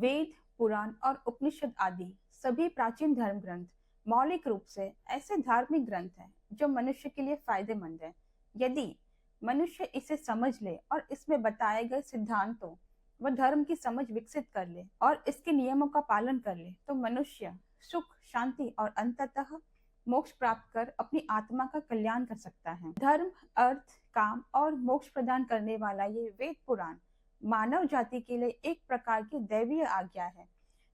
वेद, पुराण और उपनिषद आदि सभी प्राचीन धर्म ग्रंथ मौलिक रूप से ऐसे धार्मिक ग्रंथ हैं जो मनुष्य के लिए फायदेमंद है। यदि मनुष्य इसे समझ ले और इसमें बताए गए सिद्धांतों व धर्म की समझ विकसित कर ले और इसके नियमों का पालन कर ले तो मनुष्य सुख, शांति और अंततः मोक्ष प्राप्त कर अपनी आत्मा का कल्याण कर सकता है। धर्म, अर्थ, काम और मोक्ष प्रदान करने वाला ये वेद पुराण मानव जाति के लिए एक प्रकार की दैवीय आज्ञा है,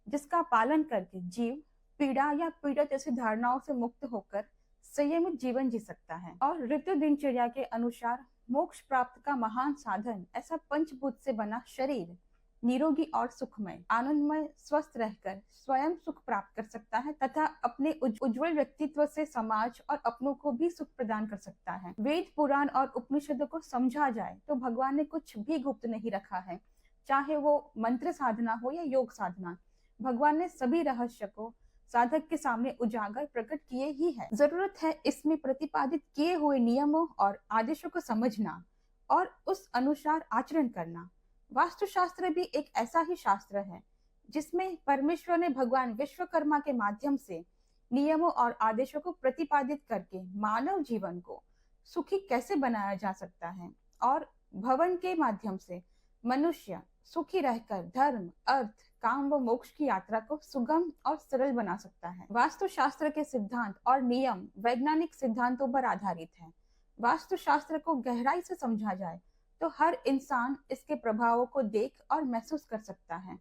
जिसका पालन करके जीव पीड़ा या पीड़ा जैसी धारणाओं से मुक्त होकर संयमित जीवन जी सकता है और ऋतु दिनचर्या के अनुसार मोक्ष प्राप्त का महान साधन ऐसा पंचभूत से बना शरीर निरोगी और सुखमय, आनंदमय, स्वस्थ रहकर स्वयं सुख प्राप्त कर सकता है तथा अपने उज्जवल व्यक्तित्व से समाज और अपनों को भी सुख प्रदान कर सकता है। वेद, पुराण और उपनिषदों को समझा जाए तो भगवान ने कुछ भी गुप्त नहीं रखा है, चाहे वो मंत्र साधना हो या योग साधना। भगवान ने सभी रहस्य को साधक के सामने उजागर प्रकट किए ही है। जरूरत है इसमें प्रतिपादित किए हुए नियमों और आदेशों को समझना और उस अनुसार आचरण करना। वास्तुशास्त्र भी एक ऐसा ही शास्त्र है जिसमें परमेश्वर ने भगवान विश्वकर्मा के माध्यम से नियमों और आदेशों को प्रतिपादित करके मानव जीवन को सुखी कैसे बनाया जा सकता है और भवन के माध्यम से मनुष्य सुखी रहकर धर्म, अर्थ, काम व मोक्ष की यात्रा को सुगम और सरल बना सकता है। वास्तुशास्त्र के सिद्धांत और नियम वैज्ञानिक सिद्धांतों पर आधारित है। वास्तुशास्त्र को गहराई से समझा जाए तो हर इंसान इसके प्रभावों को देख और महसूस कर सकता है।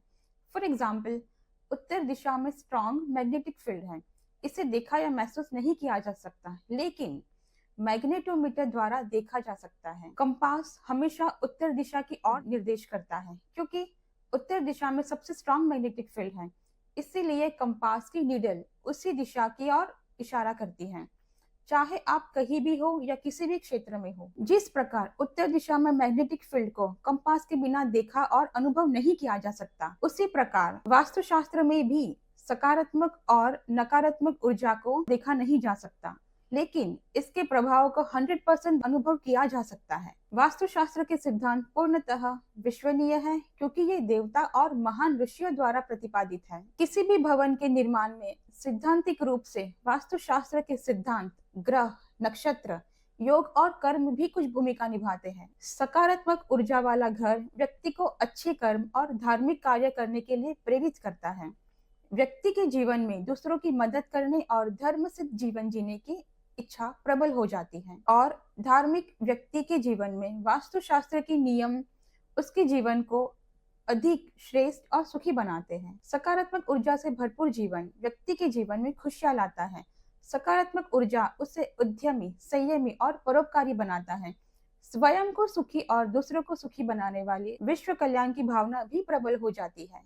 फॉर एग्जाम्पल, उत्तर दिशा में स्ट्रॉन्ग मैग्नेटिक फील्ड है। इसे देखा या महसूस नहीं किया जा सकता, लेकिन मैग्नेटोमीटर द्वारा देखा जा सकता है। कंपास हमेशा उत्तर दिशा की ओर निर्देश करता है क्योंकि उत्तर दिशा में सबसे स्ट्रॉन्ग मैग्नेटिक फील्ड है। इसीलिए कंपास की नीडल उसी दिशा की ओर इशारा करती है, चाहे आप कहीं भी हो या किसी भी क्षेत्र में हो। जिस प्रकार उत्तर दिशा में मैग्नेटिक फील्ड को कंपास के बिना देखा और अनुभव नहीं किया जा सकता, उसी प्रकार वास्तुशास्त्र में भी सकारात्मक और नकारात्मक ऊर्जा को देखा नहीं जा सकता, लेकिन इसके प्रभाव को 100% अनुभव किया जा सकता है। वास्तुशास्त्र के सिद्धांत पूर्णतः विश्वसनीय है क्योंकि ये देवता और महान ऋषियों द्वारा प्रतिपादित है। किसी भी भवन के निर्माण में सिद्धांतिक रूप से वास्तुशास्त्र के सिद्धांत ग्रह, नक्षत्र, योग और कर्म भी कुछ भूमिका निभाते हैं। सकारात्मक ऊर्जा वाला घर व्यक्ति को अच्छे कर्म और धार्मिक कार्य करने के लिए प्रेरित करता है। व्यक्ति के जीवन में दूसरों की मदद करने और धर्म सिद्ध जीवन जीने की इच्छा प्रबल हो जाती है और धार्मिक व्यक्ति के जीवन में वास्तुशास्त्र के नियम उसके जीवन को अधिक श्रेष्ठ और सुखी बनाते हैं। सकारात्मक ऊर्जा से भरपूर जीवन व्यक्ति के जीवन में खुशियां लाता है। सकारात्मक ऊर्जा उसे उद्यमी, संयमी और परोपकारी बनाता है। स्वयं को सुखी और दूसरों को सुखी बनाने वाली विश्व कल्याण की भावना भी प्रबल हो जाती है।